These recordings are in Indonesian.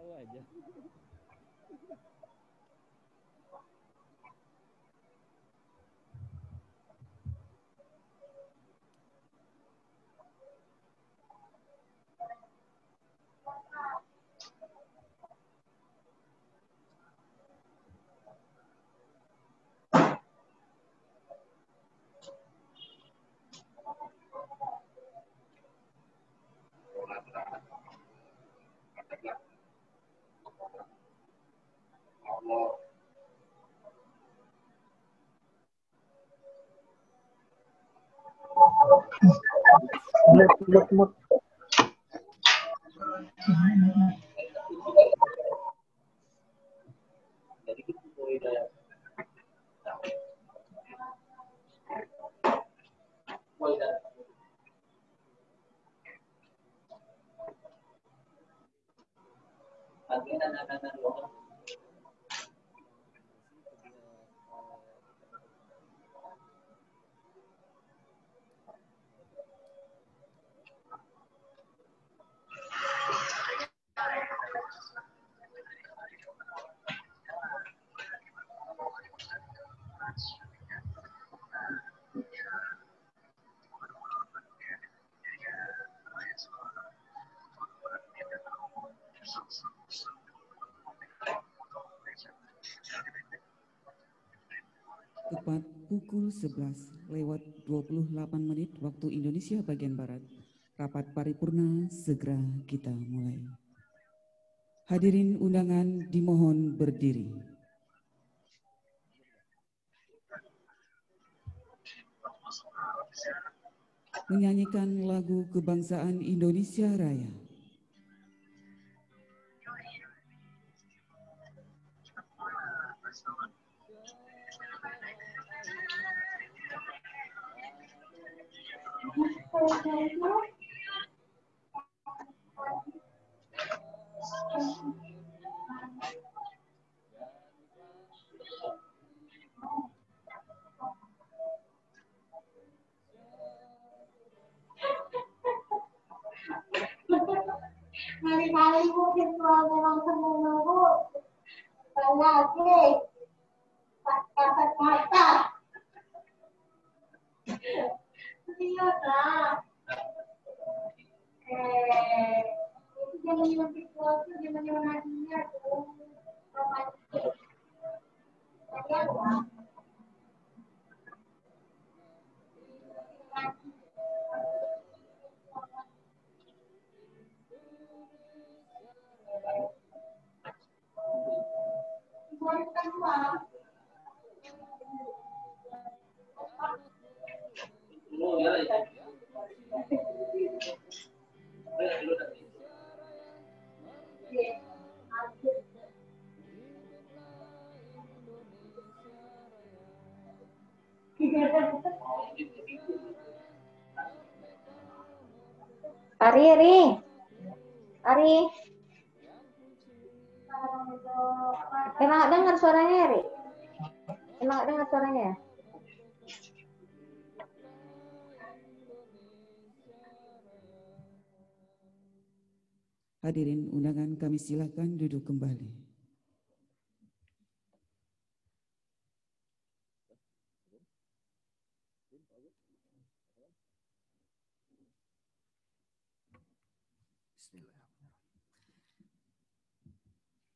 Tahu aja. Mut. Tepat pukul 11:28 waktu Indonesia bagian Barat, rapat paripurna segera kita mulai. Hadirin undangan dimohon berdiri. Menyanyikan lagu kebangsaan Indonesia Raya. Kali-kali mungkin kalau memang semua bu, lagi kata-kata, iya lah. Itu jangan sesuatu, jangan nadinya tuh, saya lah. Ari. Emang dengar suaranya, Ari? Emang dengar suaranya? Hadirin undangan, kami silakan duduk kembali.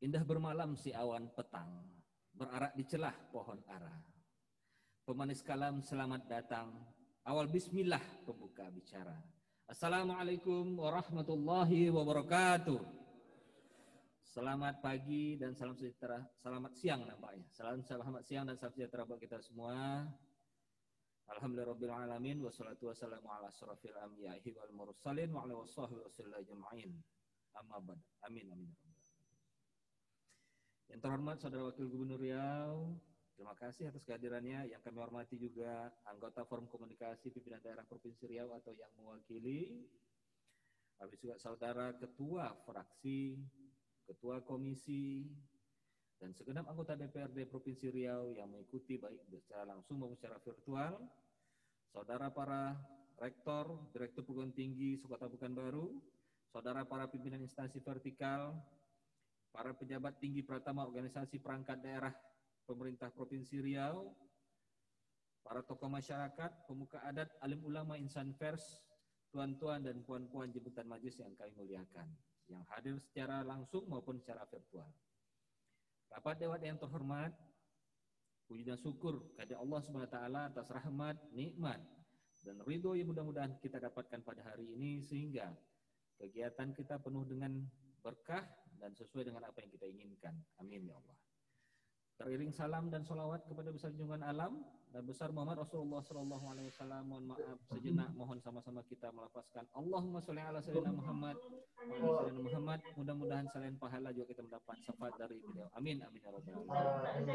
Indah bermalam si awan petang, berarak di celah pohon ara. Pemanis kalam selamat datang, awal bismillah pembuka bicara. Assalamualaikum warahmatullahi wabarakatuh. Selamat pagi dan salam sejahtera, selamat siang nampaknya. Selamat siang dan salam sejahtera buat kita semua. Alhamdulillahirrabbilalamin, wassalatu wassalamu ala asyrafil anbiya'i wal mursalin wa ala wassahihi wasallam ajma'in. Amma ba'd. Amin amin. Yang terhormat Saudara Wakil Gubernur Riau, terima kasih atas kehadirannya. Yang kami hormati juga anggota Forum Komunikasi Pimpinan Daerah Provinsi Riau atau yang mewakili. Habis juga Saudara Ketua Fraksi, Ketua Komisi, dan segenap anggota DPRD Provinsi Riau yang mengikuti baik secara langsung maupun secara virtual. Saudara para Rektor, Direktur Perguruan Tinggi Kota Pekanbaru, Saudara para pimpinan instansi vertikal, para pejabat tinggi pratama organisasi perangkat daerah pemerintah Provinsi Riau, para tokoh masyarakat, pemuka adat, alim ulama, insan pers, tuan-tuan dan puan-puan jemputan majelis yang kami muliakan, yang hadir secara langsung maupun secara virtual. Rapat Dewan yang terhormat, puji dan syukur kepada Allah SWT atas rahmat, nikmat, dan ridho yang mudah-mudahan kita dapatkan pada hari ini, sehingga kegiatan kita penuh dengan berkah dan sesuai dengan apa yang kita inginkan. Amin ya Allah. Teriring salam dan salawat kepada besar junjungan alam dan besar Muhammad Rasulullah SAW. Mohon maaf sejenak, mohon sama-sama kita melafazkan Allahumma sholli ala sayyidina Muhammad wa ala sayyidina Muhammad. Mudah-mudahan selain pahala juga kita mendapat syafaat dari beliau. Amin amin ya rabbal alamin.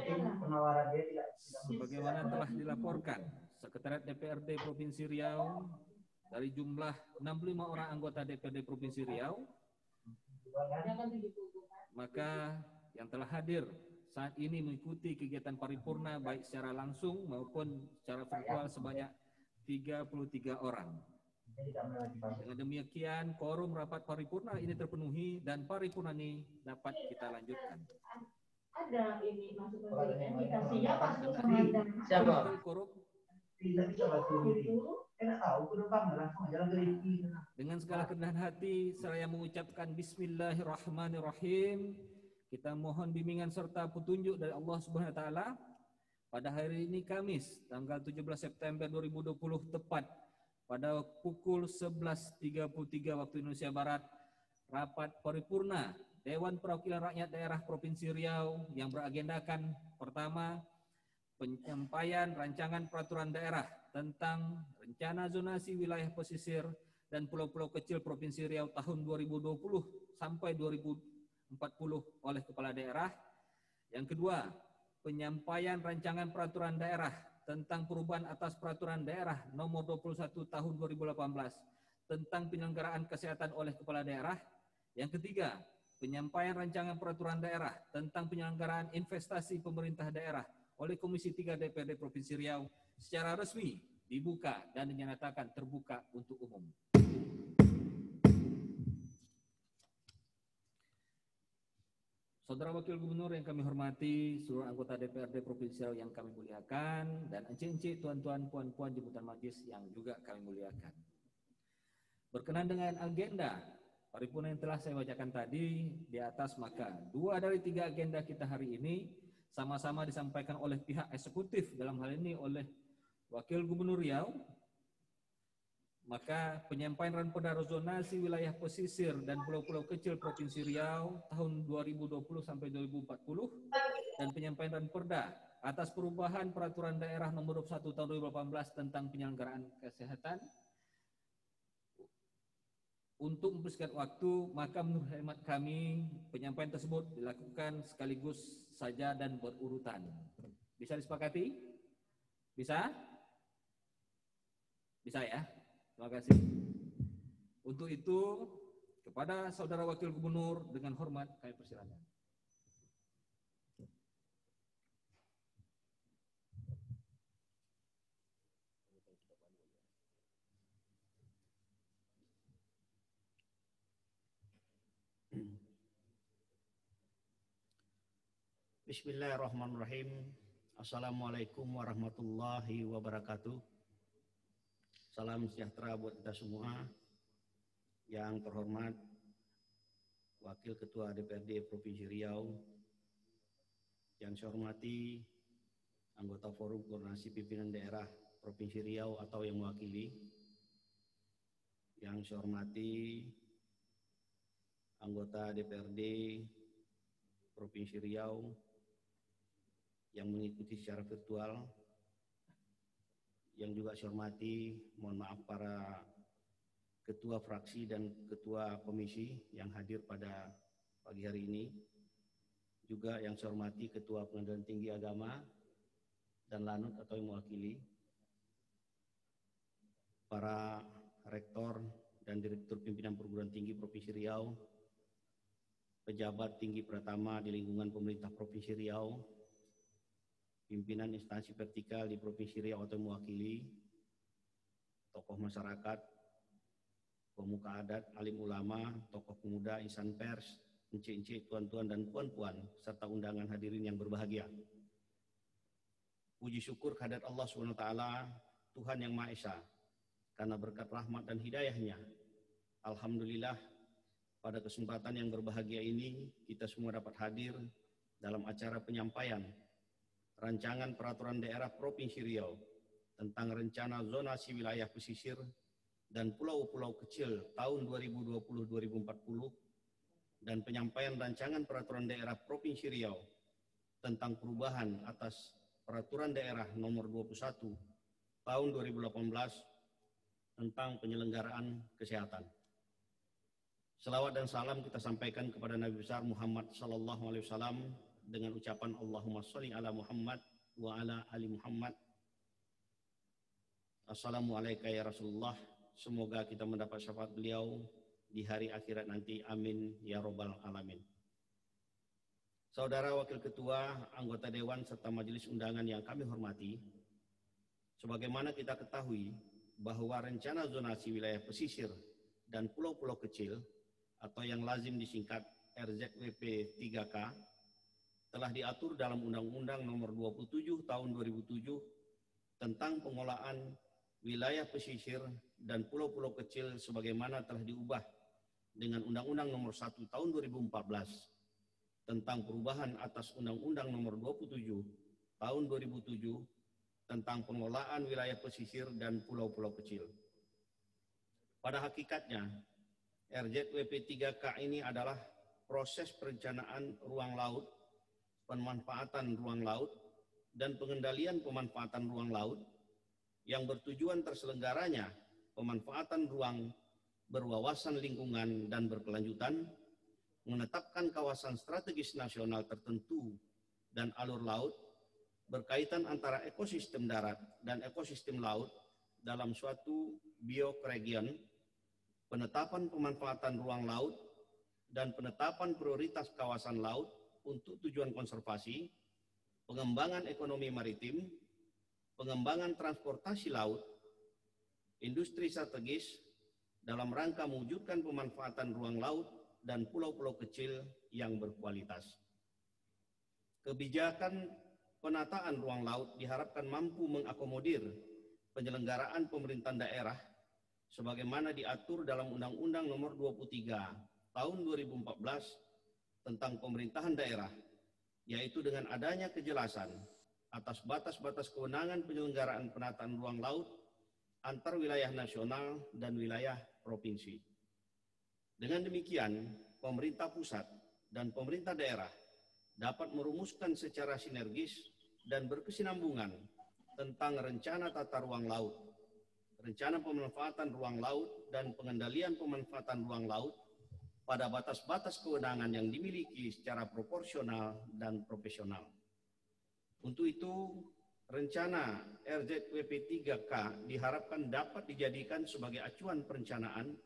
Sebagaimana telah dilaporkan, Sekretariat DPRD Provinsi Riau dari jumlah 65 orang anggota DPRD Provinsi Riau, maka yang telah hadir saat ini mengikuti kegiatan paripurna baik secara langsung maupun secara virtual sebanyak 33 orang. Dengan demikian, quorum rapat paripurna ini terpenuhi dan paripurna ini dapat kita lanjutkan. Ada ini masukkan invitasinya masuk Siapa? Quorum. Dengan segala kerendahan hati, saya mengucapkan Bismillahirrahmanirrahim. Kita mohon bimbingan serta petunjuk dari Allah Subhanahu wa taala. Pada hari ini Kamis, tanggal 17 September 2020 tepat pada pukul 11.33 waktu Indonesia Barat, rapat paripurna Dewan Perwakilan Rakyat Daerah Provinsi Riau yang beragendakan pertama, penyampaian rancangan peraturan daerah tentang rencana zonasi wilayah pesisir dan pulau-pulau kecil Provinsi Riau tahun 2020 sampai 2040 oleh kepala daerah. Yang kedua, penyampaian rancangan peraturan daerah tentang perubahan atas peraturan daerah nomor 21 tahun 2018 tentang penyelenggaraan kesehatan oleh kepala daerah. Yang ketiga, penyampaian rancangan peraturan daerah tentang penyelenggaraan investasi pemerintah daerah oleh Komisi 3 DPRD Provinsi Riau secara resmi dibuka dan dinyatakan terbuka untuk umum. Saudara Wakil Gubernur yang kami hormati, seluruh anggota DPRD Provinsi Riau yang kami muliakan, dan encik-encik, tuan-tuan, puan-puan jemputan majelis yang juga kami muliakan. Berkenan dengan agenda paripurna yang telah saya bacakan tadi di atas, maka 2 dari 3 agenda kita hari ini sama-sama disampaikan oleh pihak eksekutif, dalam hal ini oleh Wakil Gubernur Riau. Maka penyampaian ranperda zonasi wilayah pesisir dan pulau-pulau kecil Provinsi Riau tahun 2020 sampai 2040 dan penyampaian ranperda atas perubahan peraturan daerah nomor 21 tahun 2018 tentang penyelenggaraan kesehatan. Untuk mempersingkat waktu, maka menurut hemat kami penyampaian tersebut dilakukan sekaligus saja dan berurutan. Bisa disepakati? Bisa? Bisa ya? Terima kasih. Untuk itu, kepada Saudara Wakil Gubernur dengan hormat kami persilakan. Bismillahirrahmanirrahim. Assalamualaikum warahmatullahi wabarakatuh. Salam sejahtera buat kita semua. Yang terhormat Wakil Ketua DPRD Provinsi Riau, yang saya hormati anggota Forum Koordinasi Pimpinan Daerah Provinsi Riau atau yang mewakili, yang saya hormati anggota DPRD Provinsi Riau yang mengikuti secara virtual, yang juga saya hormati, mohon maaf, para ketua fraksi dan ketua komisi yang hadir pada pagi hari ini. Juga yang saya hormati Ketua Pengadilan Tinggi Agama dan Lanut atau yang mewakili, para rektor dan direktur pimpinan perguruan tinggi Provinsi Riau, pejabat tinggi pratama di lingkungan pemerintah Provinsi Riau, pimpinan instansi vertikal di Provinsi Riau atau mewakili, tokoh masyarakat, pemuka adat, alim ulama, tokoh pemuda, insan pers, encik-encik, tuan-tuan dan puan-puan, serta undangan hadirin yang berbahagia. Puji syukur kehadirat Allah SWT, Tuhan yang Maha Esa, karena berkat rahmat dan hidayahnya, alhamdulillah, pada kesempatan yang berbahagia ini, kita semua dapat hadir dalam acara penyampaian Rancangan Peraturan Daerah Provinsi Riau tentang Rencana Zonasi Wilayah Pesisir dan Pulau-Pulau Kecil tahun 2020-2040 dan penyampaian Rancangan Peraturan Daerah Provinsi Riau tentang perubahan atas Peraturan Daerah Nomor 21 tahun 2018 tentang penyelenggaraan kesehatan. Selawat dan salam kita sampaikan kepada Nabi besar Muhammad sallallahu alaihi wasallam dengan ucapan Allahumma sholli ala Muhammad wa ala ali Muhammad. Assalamualaikum ya Rasulullah. Semoga kita mendapat syafaat beliau di hari akhirat nanti. Amin ya robbal alamin. Saudara Wakil Ketua, anggota Dewan serta majelis undangan yang kami hormati, sebagaimana kita ketahui bahwa rencana zonasi wilayah pesisir dan pulau-pulau kecil atau yang lazim disingkat RZWP 3K telah diatur dalam Undang-Undang Nomor 27 Tahun 2007 tentang pengelolaan wilayah pesisir dan pulau-pulau kecil sebagaimana telah diubah dengan Undang-Undang Nomor 1 Tahun 2014 tentang perubahan atas Undang-Undang Nomor 27 Tahun 2007 tentang pengelolaan wilayah pesisir dan pulau-pulau kecil. Pada hakikatnya, RZWP 3K ini adalah proses perencanaan ruang laut, pemanfaatan ruang laut, dan pengendalian pemanfaatan ruang laut yang bertujuan terselenggaranya pemanfaatan ruang berwawasan lingkungan dan berkelanjutan, menetapkan kawasan strategis nasional tertentu dan alur laut, berkaitan antara ekosistem darat dan ekosistem laut dalam suatu bioregion, penetapan pemanfaatan ruang laut, dan penetapan prioritas kawasan laut untuk tujuan konservasi, pengembangan ekonomi maritim, pengembangan transportasi laut, industri strategis dalam rangka mewujudkan pemanfaatan ruang laut dan pulau-pulau kecil yang berkualitas. Kebijakan penataan ruang laut diharapkan mampu mengakomodir penyelenggaraan pemerintahan daerah sebagaimana diatur dalam Undang-Undang Nomor 23 Tahun 2014 tentang pemerintahan daerah, yaitu dengan adanya kejelasan atas batas-batas kewenangan penyelenggaraan penataan ruang laut antar wilayah nasional dan wilayah provinsi. Dengan demikian, pemerintah pusat dan pemerintah daerah dapat merumuskan secara sinergis dan berkesinambungan tentang rencana tata ruang laut, rencana pemanfaatan ruang laut, dan pengendalian pemanfaatan ruang laut pada batas-batas kewenangan yang dimiliki secara proporsional dan profesional. Untuk itu, rencana RZWP 3K diharapkan dapat dijadikan sebagai acuan perencanaan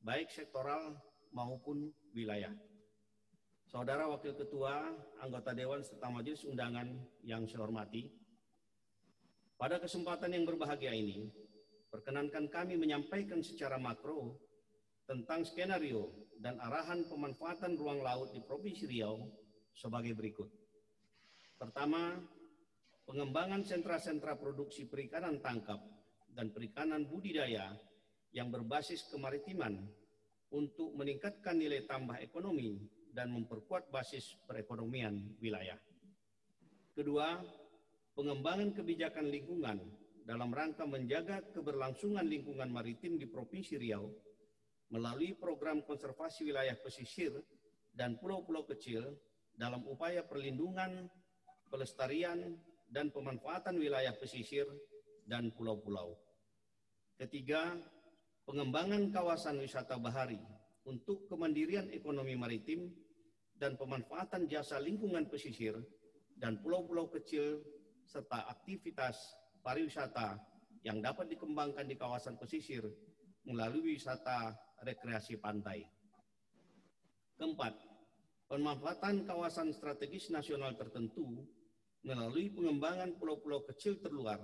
baik sektoral maupun wilayah. Saudara Wakil Ketua, anggota Dewan serta majelis undangan yang saya hormati, pada kesempatan yang berbahagia ini, perkenankan kami menyampaikan secara makro tentang skenario dan arahan pemanfaatan ruang laut di Provinsi Riau sebagai berikut. Pertama, pengembangan sentra-sentra produksi perikanan tangkap dan perikanan budidaya yang berbasis kemaritiman untuk meningkatkan nilai tambah ekonomi dan memperkuat basis perekonomian wilayah. Kedua, pengembangan kebijakan lingkungan dalam rangka menjaga keberlangsungan lingkungan maritim di Provinsi Riau melalui program konservasi wilayah pesisir dan pulau-pulau kecil dalam upaya perlindungan, pelestarian, dan pemanfaatan wilayah pesisir dan pulau-pulau. Ketiga, pengembangan kawasan wisata bahari untuk kemandirian ekonomi maritim dan pemanfaatan jasa lingkungan pesisir dan pulau-pulau kecil serta aktivitas pariwisata yang dapat dikembangkan di kawasan pesisir melalui wisata rekreasi pantai. Keempat, pemanfaatan kawasan strategis nasional tertentu melalui pengembangan pulau-pulau kecil terluar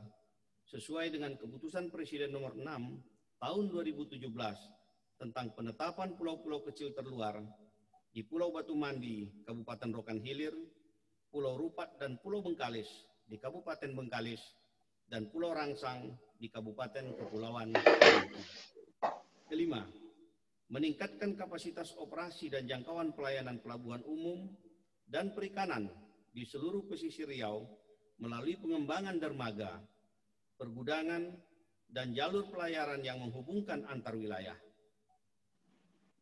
sesuai dengan keputusan Presiden Nomor 6 Tahun 2017 tentang penetapan pulau-pulau kecil terluar di Pulau Batu Mandi, Kabupaten Rokan Hilir, Pulau Rupat dan Pulau Bengkalis di Kabupaten Bengkalis, dan Pulau Rangsang di Kabupaten Kepulauan Maluku. Kelima, meningkatkan kapasitas operasi dan jangkauan pelayanan pelabuhan umum dan perikanan di seluruh pesisir Riau melalui pengembangan dermaga, pergudangan, dan jalur pelayaran yang menghubungkan antar wilayah.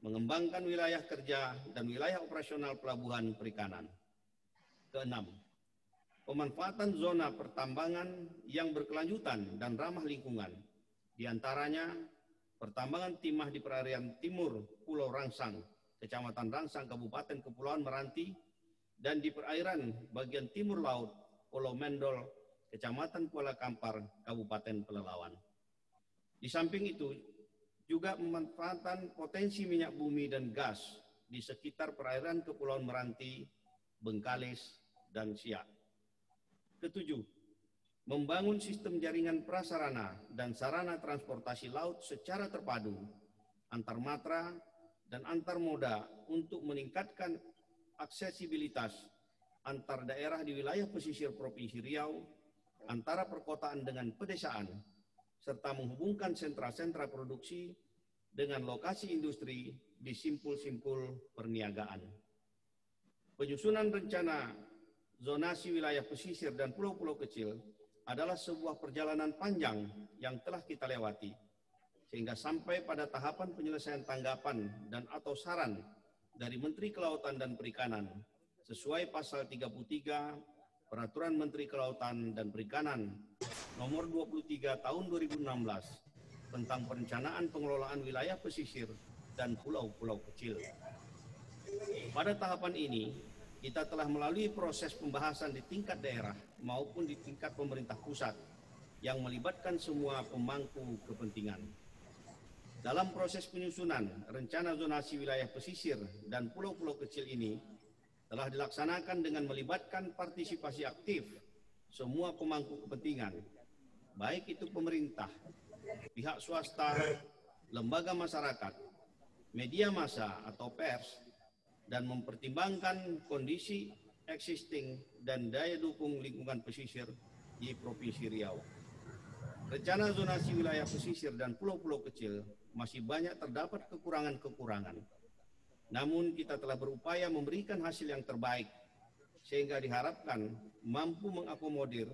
Mengembangkan wilayah kerja dan wilayah operasional pelabuhan perikanan. Keenam, pemanfaatan zona pertambangan yang berkelanjutan dan ramah lingkungan, di antaranya pertambangan timah di perairan timur Pulau Rangsang, Kecamatan Rangsang, Kabupaten Kepulauan Meranti, dan di perairan bagian timur laut Pulau Mendol, Kecamatan Kuala Kampar, Kabupaten Pelalawan. Di samping itu, juga memanfaatkan potensi minyak bumi dan gas di sekitar perairan Kepulauan Meranti, Bengkalis, dan Siak. Ketujuh, membangun sistem jaringan prasarana dan sarana transportasi laut secara terpadu, antar matra dan antar moda untuk meningkatkan aksesibilitas antar daerah di wilayah pesisir Provinsi Riau, antara perkotaan dengan pedesaan, serta menghubungkan sentra-sentra produksi dengan lokasi industri di simpul-simpul perniagaan. Penyusunan rencana zonasi wilayah pesisir dan pulau-pulau kecil adalah sebuah perjalanan panjang yang telah kita lewati, sehingga sampai pada tahapan penyelesaian tanggapan dan atau saran dari Menteri Kelautan dan Perikanan sesuai pasal 33 Peraturan Menteri Kelautan dan Perikanan nomor 23 tahun 2016 tentang perencanaan pengelolaan wilayah pesisir dan pulau-pulau kecil. Pada tahapan ini, kita telah melalui proses pembahasan di tingkat daerah maupun di tingkat pemerintah pusat yang melibatkan semua pemangku kepentingan. Dalam proses penyusunan rencana zonasi wilayah pesisir dan pulau-pulau kecil ini telah dilaksanakan dengan melibatkan partisipasi aktif semua pemangku kepentingan, baik itu pemerintah, pihak swasta, lembaga masyarakat, media massa atau pers, dan mempertimbangkan kondisi existing dan daya dukung lingkungan pesisir di Provinsi Riau. Rencana zonasi wilayah pesisir dan pulau-pulau kecil masih banyak terdapat kekurangan-kekurangan. Namun kita telah berupaya memberikan hasil yang terbaik, sehingga diharapkan mampu mengakomodir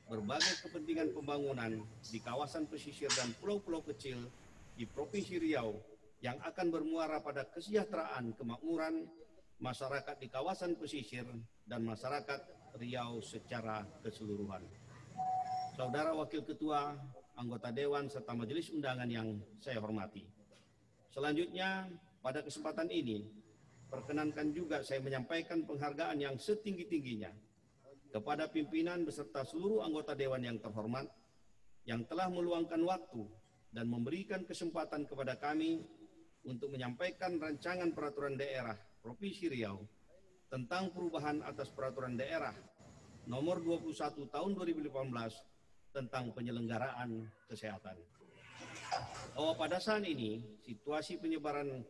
berbagai kepentingan pembangunan di kawasan pesisir dan pulau-pulau kecil di Provinsi Riau yang akan bermuara pada kesejahteraan kemakmuran masyarakat di kawasan pesisir dan masyarakat Riau secara keseluruhan. Saudara Wakil Ketua, anggota Dewan, serta Majelis Undangan yang saya hormati. Selanjutnya, pada kesempatan ini, perkenankan juga saya menyampaikan penghargaan yang setinggi-tingginya kepada pimpinan beserta seluruh anggota Dewan yang terhormat yang telah meluangkan waktu dan memberikan kesempatan kepada kami untuk menyampaikan rancangan peraturan daerah Provinsi Riau tentang perubahan atas peraturan daerah nomor 21 tahun 2018 tentang penyelenggaraan kesehatan. Bahwa pada saat ini situasi penyebaran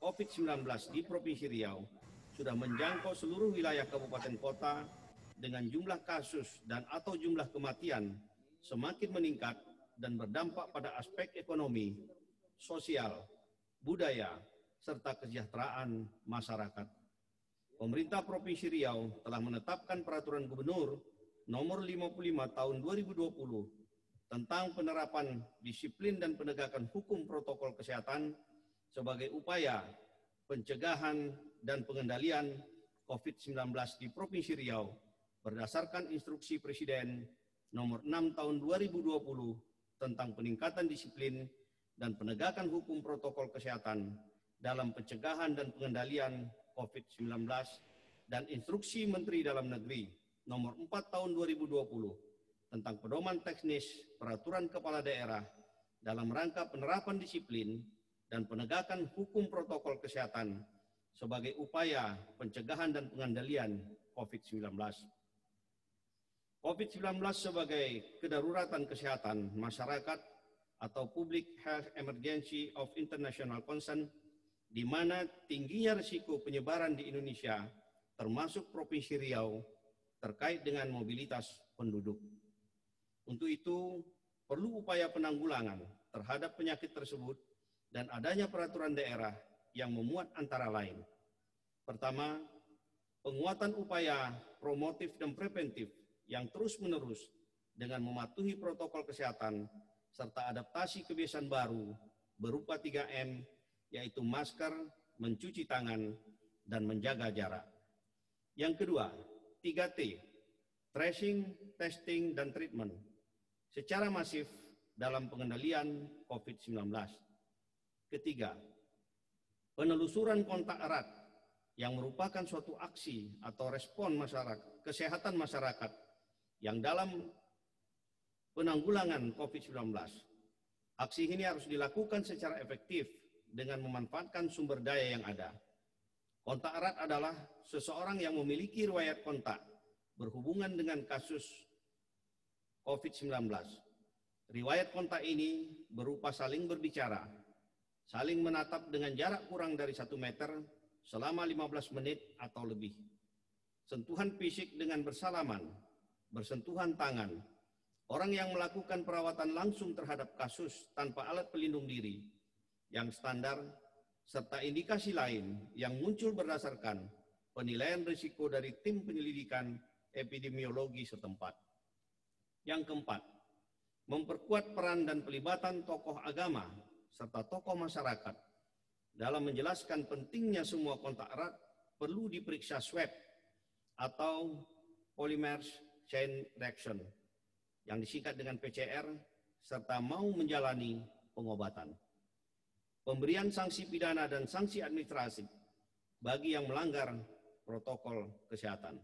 COVID-19 di Provinsi Riau sudah menjangkau seluruh wilayah kabupaten kota dengan jumlah kasus dan atau jumlah kematian semakin meningkat dan berdampak pada aspek ekonomi, sosial, budaya, serta kesejahteraan masyarakat. Pemerintah Provinsi Riau telah menetapkan Peraturan Gubernur nomor 55 tahun 2020 tentang penerapan disiplin dan penegakan hukum protokol kesehatan sebagai upaya pencegahan dan pengendalian COVID-19 di Provinsi Riau berdasarkan instruksi Presiden nomor 6 tahun 2020 tentang peningkatan disiplin dan penegakan hukum protokol kesehatan dalam pencegahan dan pengendalian COVID-19 dan instruksi Menteri Dalam Negeri nomor 4 tahun 2020 tentang pedoman teknis peraturan kepala daerah dalam rangka penerapan disiplin dan penegakan hukum protokol kesehatan sebagai upaya pencegahan dan pengendalian COVID-19. COVID-19 sebagai kedaruratan kesehatan masyarakat atau Public Health Emergency of International Concern di mana tingginya risiko penyebaran di Indonesia, termasuk Provinsi Riau, terkait dengan mobilitas penduduk. Untuk itu, perlu upaya penanggulangan terhadap penyakit tersebut dan adanya peraturan daerah yang memuat antara lain. Pertama, penguatan upaya promotif dan preventif yang terus-menerus dengan mematuhi protokol kesehatan serta adaptasi kebiasaan baru berupa 3M, yaitu masker, mencuci tangan, dan menjaga jarak. Yang kedua, 3T, tracing, testing, dan treatment secara masif dalam pengendalian COVID-19. Ketiga, penelusuran kontak erat yang merupakan suatu aksi atau respon masyarakat, kesehatan masyarakat yang dalam penanggulangan COVID-19. Aksi ini harus dilakukan secara efektif dengan memanfaatkan sumber daya yang ada. Kontak erat adalah seseorang yang memiliki riwayat kontak berhubungan dengan kasus COVID-19. Riwayat kontak ini berupa saling berbicara, saling menatap dengan jarak kurang dari 1 meter selama 15 menit atau lebih. Sentuhan fisik dengan bersalaman, bersentuhan tangan, orang yang melakukan perawatan langsung terhadap kasus tanpa alat pelindung diri yang standar, serta indikasi lain yang muncul berdasarkan penilaian risiko dari tim penyelidikan epidemiologi setempat. Yang keempat, memperkuat peran dan pelibatan tokoh agama serta tokoh masyarakat dalam menjelaskan pentingnya semua kontak erat perlu diperiksa swab atau polymer chain reaction yang disingkat dengan PCR serta mau menjalani pengobatan. Pemberian sanksi pidana dan sanksi administrasi bagi yang melanggar protokol kesehatan.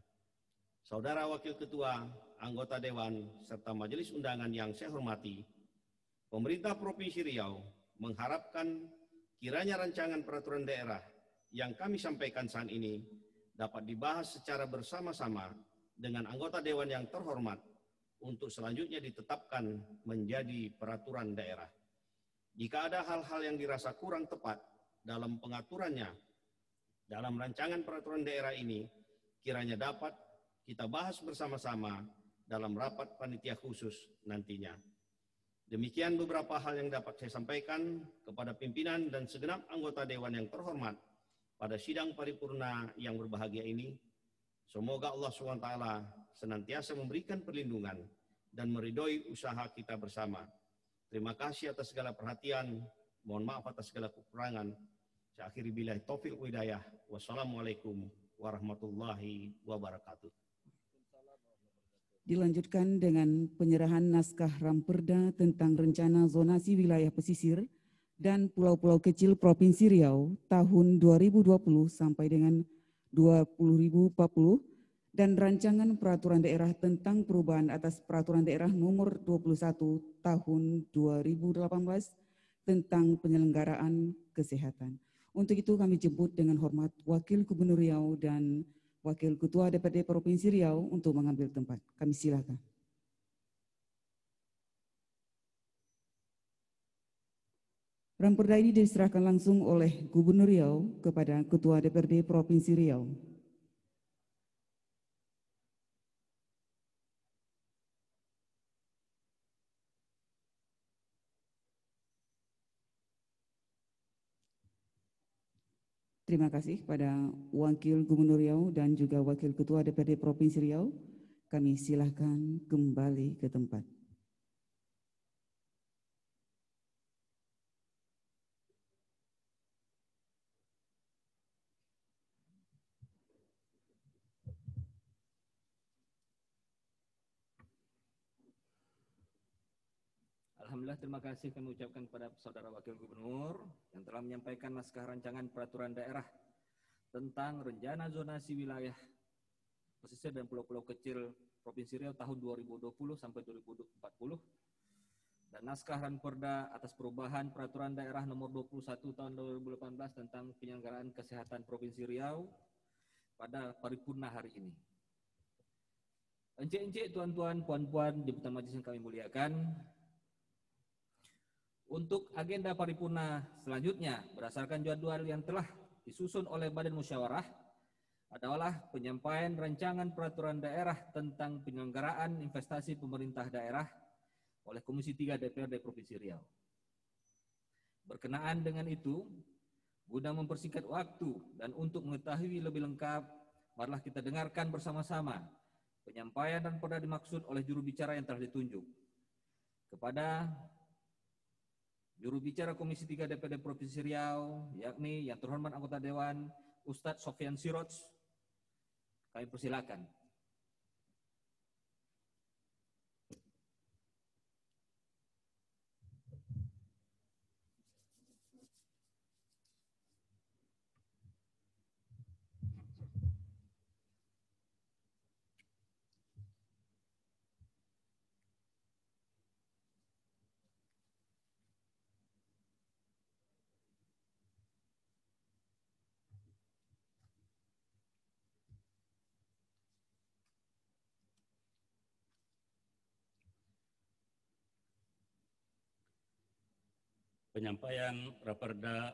Saudara Wakil Ketua, anggota Dewan, serta Majelis Undangan yang saya hormati, pemerintah Provinsi Riau mengharapkan kiranya rancangan peraturan daerah yang kami sampaikan saat ini dapat dibahas secara bersama-sama dengan anggota Dewan yang terhormat untuk selanjutnya ditetapkan menjadi peraturan daerah. Jika ada hal-hal yang dirasa kurang tepat dalam pengaturannya dalam rancangan peraturan daerah ini, kiranya dapat kita bahas bersama-sama dalam rapat panitia khusus nantinya. Demikian beberapa hal yang dapat saya sampaikan kepada pimpinan dan segenap anggota Dewan yang terhormat pada sidang paripurna yang berbahagia ini. Semoga Allah SWT senantiasa memberikan perlindungan dan meridhoi usaha kita bersama. Terima kasih atas segala perhatian. Mohon maaf atas segala kekurangan. Saya akhiri billahi taufiq wa hidayah. Wassalamualaikum warahmatullahi wabarakatuh. Dilanjutkan dengan penyerahan naskah Ramperda tentang rencana zonasi wilayah pesisir dan pulau-pulau kecil Provinsi Riau tahun 2020 sampai dengan 2040 dan rancangan peraturan daerah tentang perubahan atas peraturan daerah nomor 21 tahun 2018 tentang penyelenggaraan kesehatan. Untuk itu kami jemput dengan hormat Wakil Gubernur Riau dan Wakil Ketua DPRD Provinsi Riau untuk mengambil tempat. Kami silakan. Ramperda ini diserahkan langsung oleh Gubernur Riau kepada Ketua DPRD Provinsi Riau. Terima kasih pada Wakil Gubernur Riau dan juga Wakil Ketua DPRD Provinsi Riau. Kami silakan kembali ke tempat. Alhamdulillah, terima kasih kami ucapkan kepada Saudara Wakil Gubernur yang telah menyampaikan naskah rancangan peraturan daerah tentang rencana zonasi wilayah pesisir dan pulau-pulau kecil Provinsi Riau tahun 2020 sampai 2040 dan naskah Ranperda atas perubahan peraturan daerah nomor 21 tahun 2018 tentang penyelenggaraan kesehatan Provinsi Riau pada paripurna hari ini. Encik-encik, tuan-tuan, puan-puan, jabatan majelis yang kami muliakan, Untuk agenda paripurna selanjutnya, berdasarkan jadwal yang telah disusun oleh Badan Musyawarah, adalah penyampaian rancangan peraturan daerah tentang penyelenggaraan investasi pemerintah daerah oleh Komisi 3 DPRD Provinsi Riau. Berkenaan dengan itu, guna mempersingkat waktu dan untuk mengetahui lebih lengkap, marilah kita dengarkan bersama-sama penyampaian dan perda dimaksud oleh juru bicara yang telah ditunjuk. Kepada juru bicara Komisi 3 DPRD Provinsi Riau, yakni yang terhormat anggota Dewan Ustadz Sofyan Siroj, kami persilakan. Penyampaian Raperda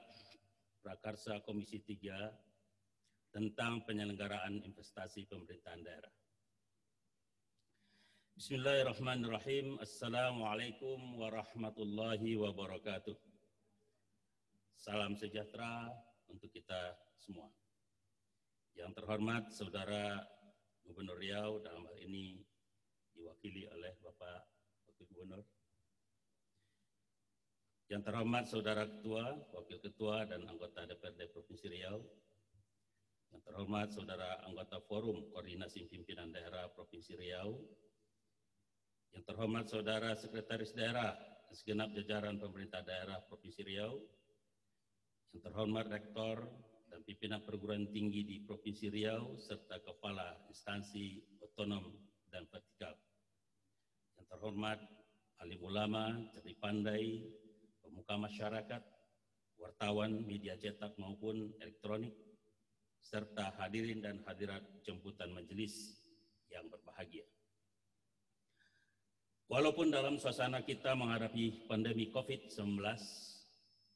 Prakarsa Komisi 3 tentang penyelenggaraan investasi pemerintahan daerah. Bismillahirrahmanirrahim. Assalamualaikum warahmatullahi wabarakatuh. Salam sejahtera untuk kita semua. Yang terhormat Saudara Gubernur Riau, dalam hal ini diwakili oleh Bapak Wakil Gubernur. Yang terhormat Saudara Ketua, Wakil Ketua, dan anggota DPRD Provinsi Riau. Yang terhormat Saudara anggota Forum Koordinasi Pimpinan Daerah Provinsi Riau. Yang terhormat Saudara Sekretaris Daerah dan segenap jajaran pemerintah daerah Provinsi Riau. Yang terhormat Rektor dan pimpinan perguruan tinggi di Provinsi Riau, serta kepala instansi otonom dan vertikal. Yang terhormat alim ulama, cerdik pandai, pemuka masyarakat, wartawan, media cetak maupun elektronik, serta hadirin dan hadirat jemputan majelis yang berbahagia. Walaupun dalam suasana kita menghadapi pandemi COVID-19,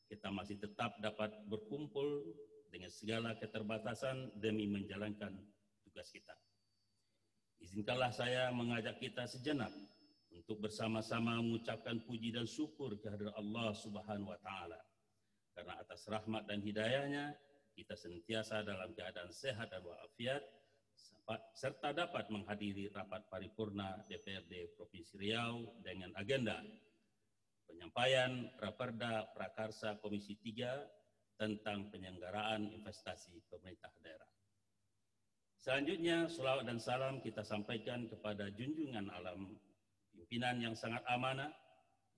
kita masih tetap dapat berkumpul dengan segala keterbatasan demi menjalankan tugas kita. Izinkanlah saya mengajak kita sejenak untuk bersama-sama mengucapkan puji dan syukur kehadirat Allah Subhanahu wa Ta'ala. Karena atas rahmat dan hidayahnya, kita senantiasa dalam keadaan sehat dan walafiat, serta dapat menghadiri rapat paripurna DPRD Provinsi Riau dengan agenda penyampaian Raperda Prakarsa Komisi 3 tentang penyelenggaraan investasi pemerintah daerah. Selanjutnya, selawat dan salam kita sampaikan kepada junjungan alam pimpinan yang sangat amanah,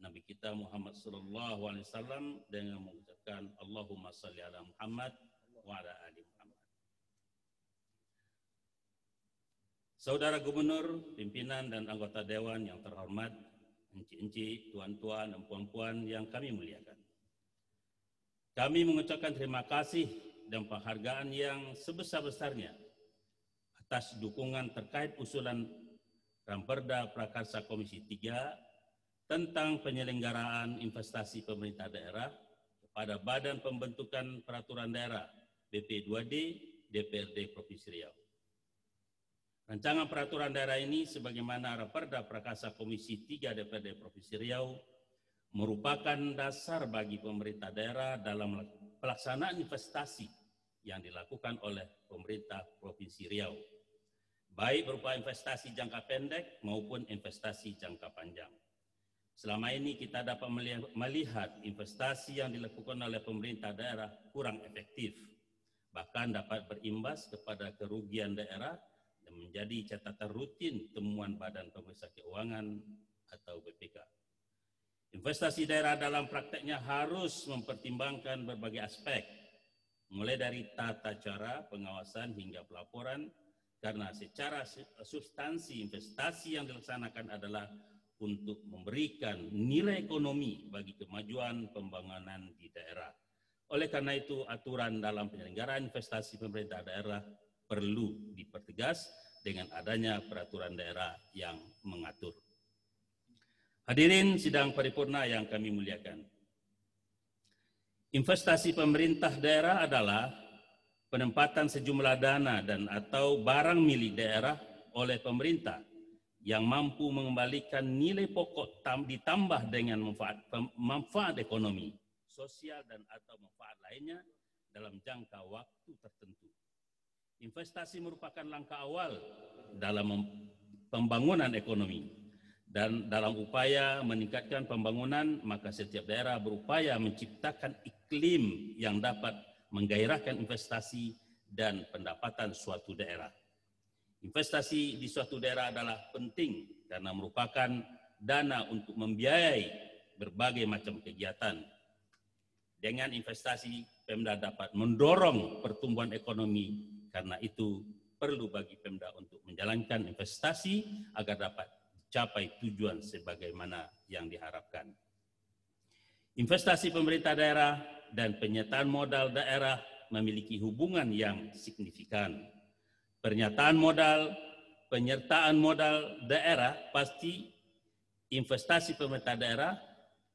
Nabi kita Muhammad SAW, dengan mengucapkan Allahumma salli ala Muhammad wa ala ali Muhammad. Saudara Gubernur, pimpinan dan anggota Dewan yang terhormat, encik-encik, tuan-tuan dan puan-puan yang kami muliakan. Kami mengucapkan terima kasih dan penghargaan yang sebesar-besarnya atas dukungan terkait usulan Raperda Prakarsa Komisi 3 tentang penyelenggaraan investasi pemerintah daerah kepada Badan Pembentukan Peraturan Daerah BP2D DPRD Provinsi Riau. Rancangan peraturan daerah ini sebagaimana Raperda Prakarsa Komisi 3 DPRD Provinsi Riau merupakan dasar bagi pemerintah daerah dalam pelaksanaan investasi yang dilakukan oleh pemerintah Provinsi Riau, baik berupa investasi jangka pendek maupun investasi jangka panjang. Selama ini kita dapat melihat investasi yang dilakukan oleh pemerintah daerah kurang efektif, bahkan dapat berimbas kepada kerugian daerah dan menjadi catatan rutin temuan Badan Pemeriksa Keuangan atau BPK. Investasi daerah dalam prakteknya harus mempertimbangkan berbagai aspek, mulai dari tata cara pengawasan hingga pelaporan, karena secara substansi investasi yang dilaksanakan adalah untuk memberikan nilai ekonomi bagi kemajuan pembangunan di daerah. Oleh karena itu, aturan dalam penyelenggaraan investasi pemerintah daerah perlu dipertegas dengan adanya peraturan daerah yang mengatur. Hadirin sidang paripurna yang kami muliakan, Investasi pemerintah daerah adalah penempatan sejumlah dana dan atau barang milik daerah oleh pemerintah yang mampu mengembalikan nilai pokok ditambah dengan manfaat ekonomi, sosial dan atau manfaat lainnya dalam jangka waktu tertentu. Investasi merupakan langkah awal dalam pembangunan ekonomi. Dan dalam upaya meningkatkan pembangunan, maka setiap daerah berupaya menciptakan iklim yang dapat menggairahkan investasi dan pendapatan suatu daerah. Investasi di suatu daerah adalah penting karena merupakan dana untuk membiayai berbagai macam kegiatan. Dengan investasi, Pemda dapat mendorong pertumbuhan ekonomi, karena itu perlu bagi Pemda untuk menjalankan investasi agar dapat capai tujuan sebagaimana yang diharapkan. Investasi pemerintah daerah dan penyertaan modal daerah memiliki hubungan yang signifikan. Penyertaan modal daerah pasti investasi pemerintah daerah,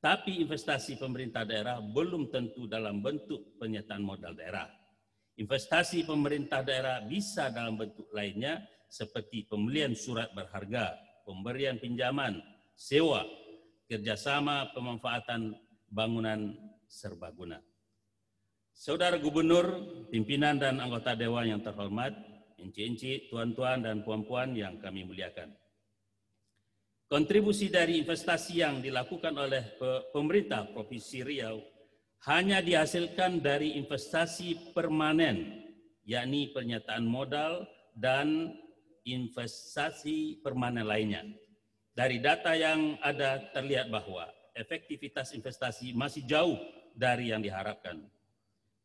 tapi investasi pemerintah daerah belum tentu dalam bentuk penyertaan modal daerah. Investasi pemerintah daerah bisa dalam bentuk lainnya seperti pembelian surat berharga, pemberian pinjaman, sewa, kerjasama pemanfaatan bangunan serbaguna. Saudara Gubernur, pimpinan dan anggota Dewan yang terhormat, encik-encik, tuan-tuan dan puan-puan yang kami muliakan. Kontribusi dari investasi yang dilakukan oleh pemerintah Provinsi Riau hanya dihasilkan dari investasi permanen, yakni penyertaan modal dan investasi permanen lainnya. Dari data yang ada terlihat bahwa efektivitas investasi masih jauh dari yang diharapkan,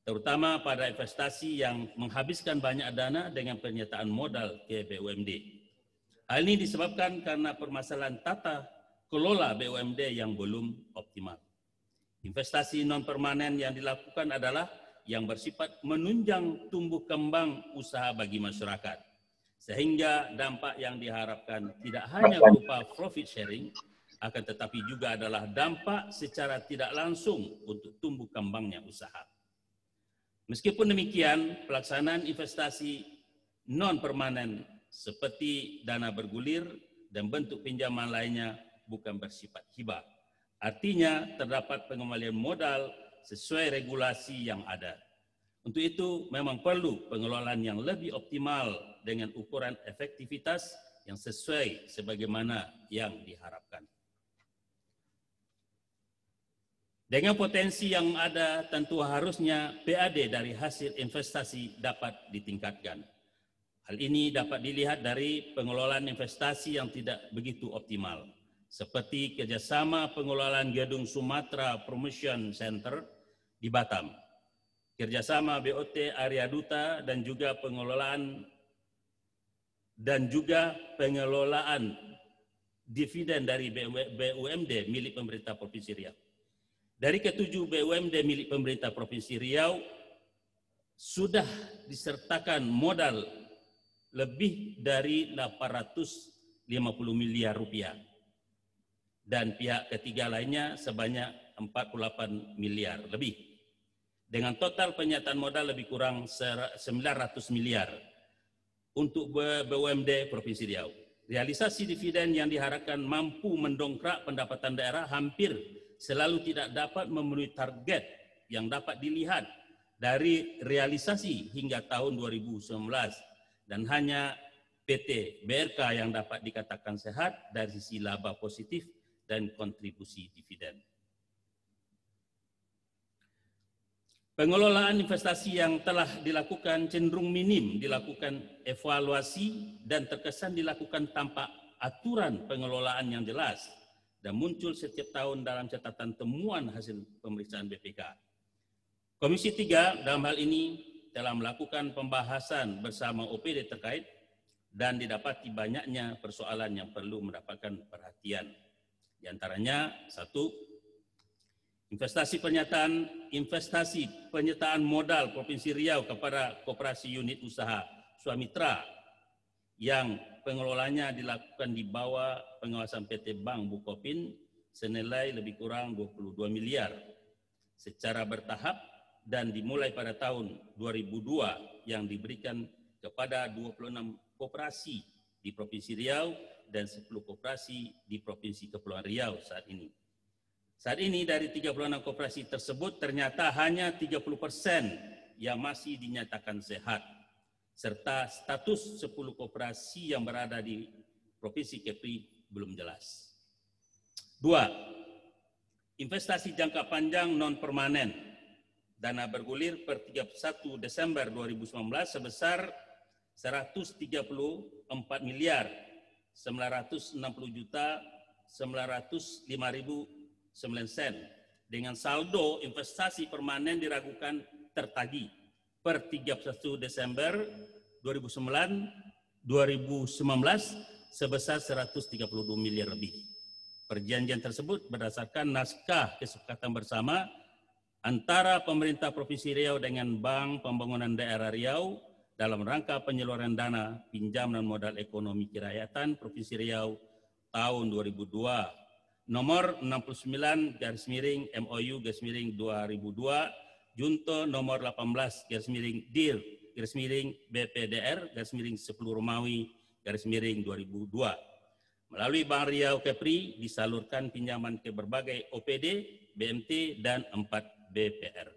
terutama pada investasi yang menghabiskan banyak dana dengan penyertaan modal ke BUMD. Hal ini disebabkan karena permasalahan tata kelola BUMD yang belum optimal. Investasi non-permanen yang dilakukan adalah yang bersifat menunjang tumbuh kembang usaha bagi masyarakat, sehingga dampak yang diharapkan tidak hanya berupa profit sharing, akan tetapi juga adalah dampak secara tidak langsung untuk tumbuh kembangnya usaha. Meskipun demikian, pelaksanaan investasi non-permanen seperti dana bergulir dan bentuk pinjaman lainnya bukan bersifat hibah. Artinya terdapat pengembalian modal sesuai regulasi yang ada. Untuk itu memang perlu pengelolaan yang lebih optimal dengan ukuran efektivitas yang sesuai sebagaimana yang diharapkan. Dengan potensi yang ada, tentu harusnya PAD dari hasil investasi dapat ditingkatkan. Hal ini dapat dilihat dari pengelolaan investasi yang tidak begitu optimal, seperti kerjasama pengelolaan Gedung Sumatera Promotion Center di Batam, kerjasama BOT Area Duta dan juga pengelolaan dividen dari BUMD milik pemerintah Provinsi Riau. Dari ketujuh BUMD milik pemerintah Provinsi Riau sudah disertakan modal lebih dari 850 miliar rupiah dan pihak ketiga lainnya sebanyak 48 miliar lebih. Dengan total penyertaan modal lebih kurang 900 miliar untuk BUMD Provinsi Riau. Realisasi dividen yang diharapkan mampu mendongkrak pendapatan daerah hampir selalu tidak dapat memenuhi target yang dapat dilihat dari realisasi hingga tahun 2019 dan hanya PT BRK yang dapat dikatakan sehat dari sisi laba positif dan kontribusi dividen. Pengelolaan investasi yang telah dilakukan cenderung minim dilakukan evaluasi dan terkesan dilakukan tanpa aturan pengelolaan yang jelas dan muncul setiap tahun dalam catatan temuan hasil pemeriksaan BPK. Komisi 3 dalam hal ini telah melakukan pembahasan bersama OPD terkait dan didapati banyaknya persoalan yang perlu mendapatkan perhatian. Di antaranya, 1. Investasi penyertaan modal Provinsi Riau kepada Koperasi Unit Usaha Swamitra yang pengelolanya dilakukan di bawah pengawasan PT Bank Bukopin senilai lebih kurang 22 miliar. secara bertahap dan dimulai pada tahun 2002 yang diberikan kepada 26 koperasi di Provinsi Riau dan 10 koperasi di Provinsi Kepulauan Riau saat ini. Saat ini dari 36 koperasi tersebut ternyata hanya 30% yang masih dinyatakan sehat, serta status 10 koperasi yang berada di Provinsi Kepri belum jelas. 2. Investasi jangka panjang non-permanen. Dana bergulir per 31 Desember 2019 sebesar 134 miliar 960 juta 905.009 sen dengan saldo investasi permanen diragukan tertagih per 31 Desember 2019 sebesar 132 miliar lebih. Perjanjian tersebut berdasarkan naskah kesepakatan bersama antara pemerintah Provinsi Riau dengan Bank Pembangunan Daerah Riau dalam rangka penyaluran dana pinjaman modal ekonomi kerakyatan Provinsi Riau tahun 2002 nomor 69 MOU 2002 Junto nomor 18 DIR BPDR 10 Romawi 2002. Melalui Bank Riau Kepri disalurkan pinjaman ke berbagai OPD, BMT, dan 4 BPR.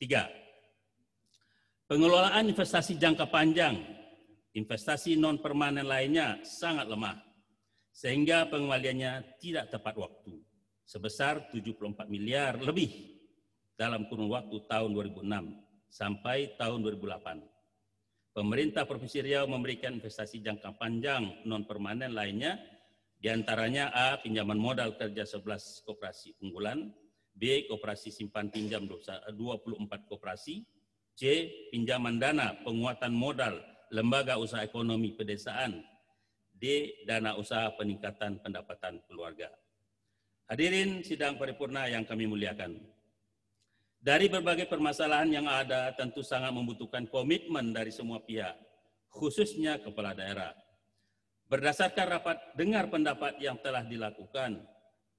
3. Pengelolaan investasi jangka panjang, investasi non-permanen lainnya sangat lemah, sehingga pengembaliannya tidak tepat waktu, sebesar 74 miliar lebih dalam kurun waktu tahun 2006 sampai tahun 2008. Pemerintah Provinsi Riau memberikan investasi jangka panjang non-permanen lainnya, diantaranya A. Pinjaman modal kerja 11 koperasi unggulan, B. Koperasi simpan pinjam 24 koperasi, C. Pinjaman dana penguatan modal lembaga usaha ekonomi pedesaan, D. Dana usaha peningkatan pendapatan keluarga. Hadirin sidang paripurna yang kami muliakan. Dari berbagai permasalahan yang ada tentu sangat membutuhkan komitmen dari semua pihak, khususnya kepala daerah. Berdasarkan rapat dengar pendapat yang telah dilakukan,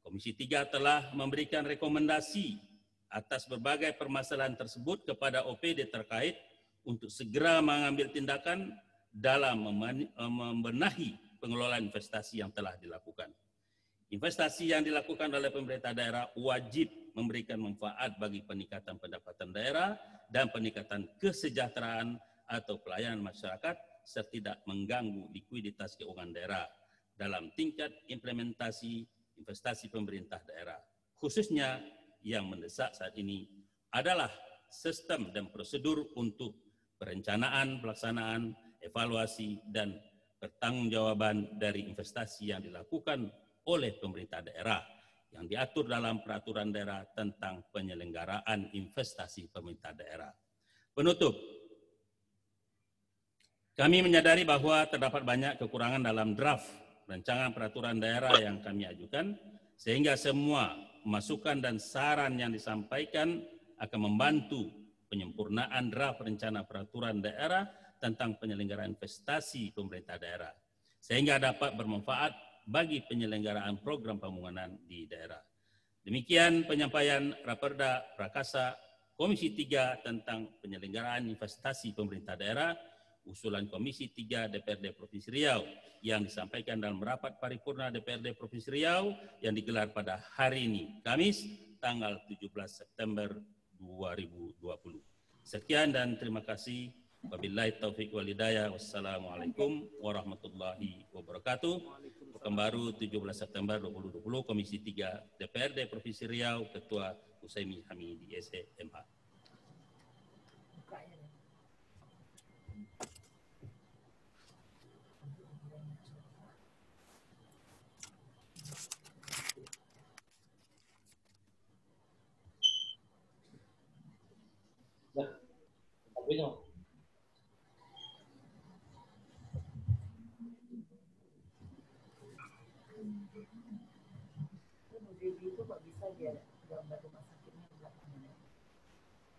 Komisi 3 telah memberikan rekomendasi atas berbagai permasalahan tersebut kepada OPD terkait untuk segera mengambil tindakan dalam membenahi pengelolaan investasi yang telah dilakukan. Investasi yang dilakukan oleh pemerintah daerah wajib memberikan manfaat bagi peningkatan pendapatan daerah dan peningkatan kesejahteraan atau pelayanan masyarakat serta tidak mengganggu likuiditas keuangan daerah dalam tingkat implementasi investasi pemerintah daerah. Khususnya yang mendesak saat ini adalah sistem dan prosedur untuk perencanaan, pelaksanaan, evaluasi, dan pertanggungjawaban dari investasi yang dilakukan oleh pemerintah daerah yang diatur dalam peraturan daerah tentang penyelenggaraan investasi pemerintah daerah. Penutup, kami menyadari bahwa terdapat banyak kekurangan dalam draft rancangan peraturan daerah yang kami ajukan, sehingga semua masukan dan saran yang disampaikan akan membantu penyempurnaan draft rencana peraturan daerah tentang penyelenggaraan investasi pemerintah daerah, sehingga dapat bermanfaat bagi penyelenggaraan program pembangunan di daerah. Demikian penyampaian Raperda Prakasa Komisi 3 tentang penyelenggaraan investasi pemerintah daerah, usulan Komisi 3 DPRD Provinsi Riau yang disampaikan dalam rapat paripurna DPRD Provinsi Riau yang digelar pada hari ini, Kamis, tanggal 17 September 2020. Sekian dan terima kasih. Wabillahi taufiq wal hidayah. Wassalamualaikum warahmatullahi wabarakatuh. Pekan baru 17 September 2020, Komisi 3 DPRD Provinsi Riau, Ketua Husaimi Hamidi, SMH.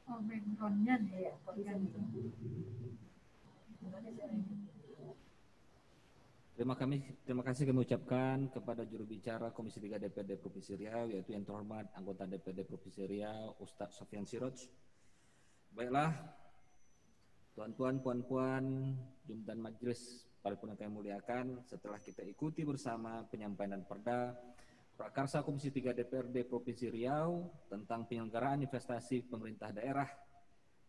Oh, background-nya ya, Terima kasih kami ucapkan kepada juru bicara Komisi 3 DPRD Provinsi Riau, yaitu yang terhormat anggota DPRD Provinsi Riau, Ustadz Sofyan Siroj. Baiklah, tuan-tuan, puan-puan, jumatan majelis paripurna kami muliakan, setelah kita ikuti bersama penyampaian dan perda Prakarsa Komisi 3 DPRD Provinsi Riau tentang penyelenggaraan investasi pemerintah daerah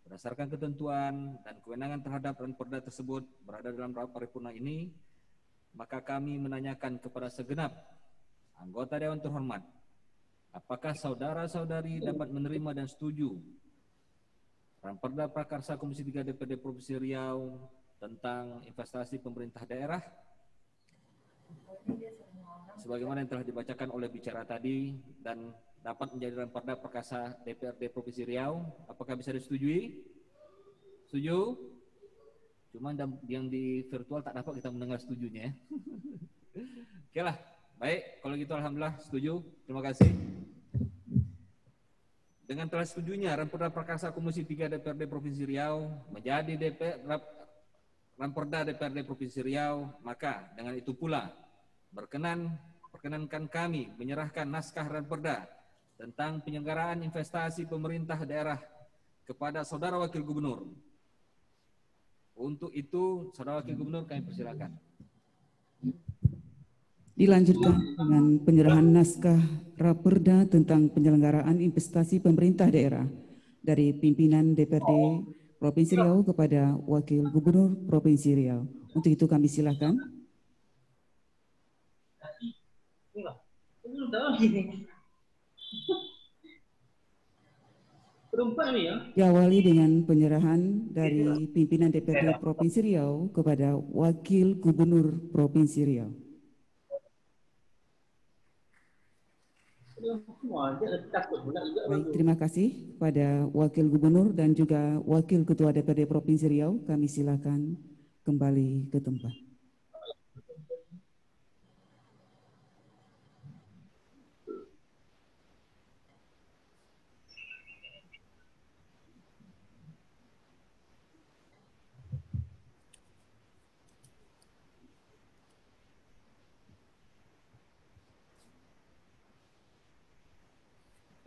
berdasarkan ketentuan dan kewenangan terhadap perda tersebut berada dalam rapat paripurna ini, maka kami menanyakan kepada segenap anggota Dewan terhormat, apakah saudara-saudari dapat menerima dan setuju Perda Prakarsa Komisi 3 DPRD Provinsi Riau tentang investasi pemerintah daerah sebagaimana yang telah dibacakan oleh bicara tadi dan dapat menjadi dalam Perda Prakarsa DPRD Provinsi Riau? Apakah bisa disetujui? Setuju? Cuma yang di virtual tak dapat kita mendengar setujunya. Oke lah, baik. Kalau gitu alhamdulillah setuju. Terima kasih. Dengan telah setujunya Ramperda Prakarsa Komisi 3 DPRD Provinsi Riau menjadi Ramperda DPRD Provinsi Riau, maka dengan itu pula perkenankan kami menyerahkan naskah Ramperda tentang penyelenggaraan investasi pemerintah daerah kepada Saudara Wakil Gubernur. Untuk itu, Saudara Wakil Gubernur kami persilakan. Dilanjutkan dengan penyerahan naskah Raperda tentang penyelenggaraan investasi pemerintah daerah dari pimpinan DPRD Provinsi Riau kepada Wakil Gubernur Provinsi Riau. Untuk itu kami silakan. Diawali dengan penyerahan dari pimpinan DPRD Provinsi Riau kepada Wakil Gubernur Provinsi Riau. Baik, terima kasih pada Wakil Gubernur dan juga Wakil Ketua DPRD Provinsi Riau. Kami silakan kembali ke tempat.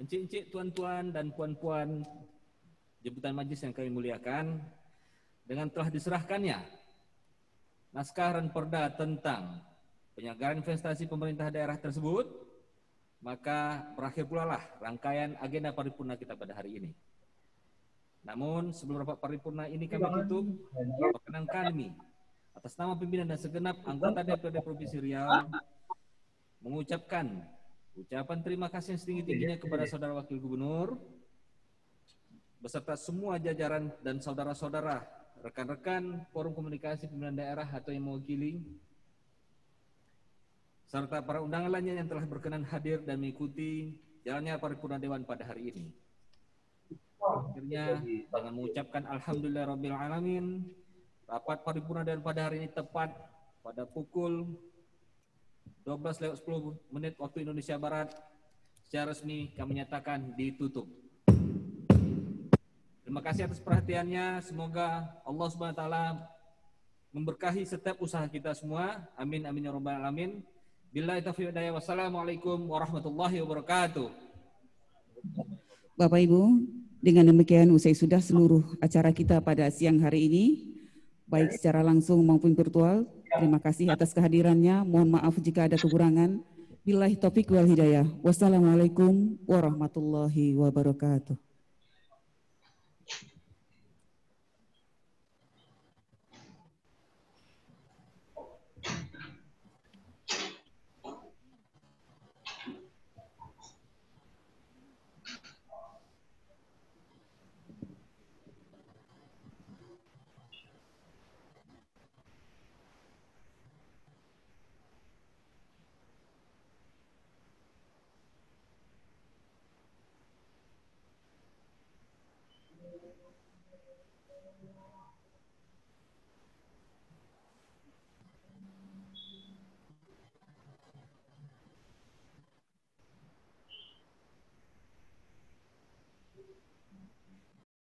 Encik-encik, tuan-tuan dan puan-puan jemputan majlis yang kami muliakan, dengan telah diserahkannya naskah Ranperda tentang penyelenggaraan investasi pemerintah daerah tersebut, maka berakhir pula lah rangkaian agenda paripurna kita pada hari ini. Namun sebelum rapat paripurna ini kami tutup, perkenankan kami atas nama pimpinan dan segenap anggota DPRD Provinsi Riau mengucapkan ucapan terima kasih yang setinggi-tingginya kepada Saudara Wakil Gubernur beserta semua jajaran dan saudara-saudara, rekan-rekan Forum Komunikasi Pimpinan Daerah atau yang mewakili, serta para undangan lainnya yang telah berkenan hadir dan mengikuti jalannya paripurna Dewan pada hari ini. Akhirnya dengan mengucapkan Alhamdulillahirrabbilalamin, rapat paripurna Dewan pada hari ini tepat pada pukul 12:10 waktu Indonesia Barat secara resmi kami nyatakan ditutup. Terima kasih atas perhatiannya. Semoga Allah Subhanahu wa taala memberkahi setiap usaha kita semua. Amin amin ya rabbal alamin. Billahi taufiq wal hidayah. Wassalamualaikum warahmatullahi wabarakatuh. Bapak Ibu, dengan demikian usai sudah seluruh acara kita pada siang hari ini, baik secara langsung maupun virtual. Terima kasih atas kehadirannya. Mohon maaf jika ada kekurangan. Billahi taufiq wal hidayah. Wassalamualaikum warahmatullahi wabarakatuh.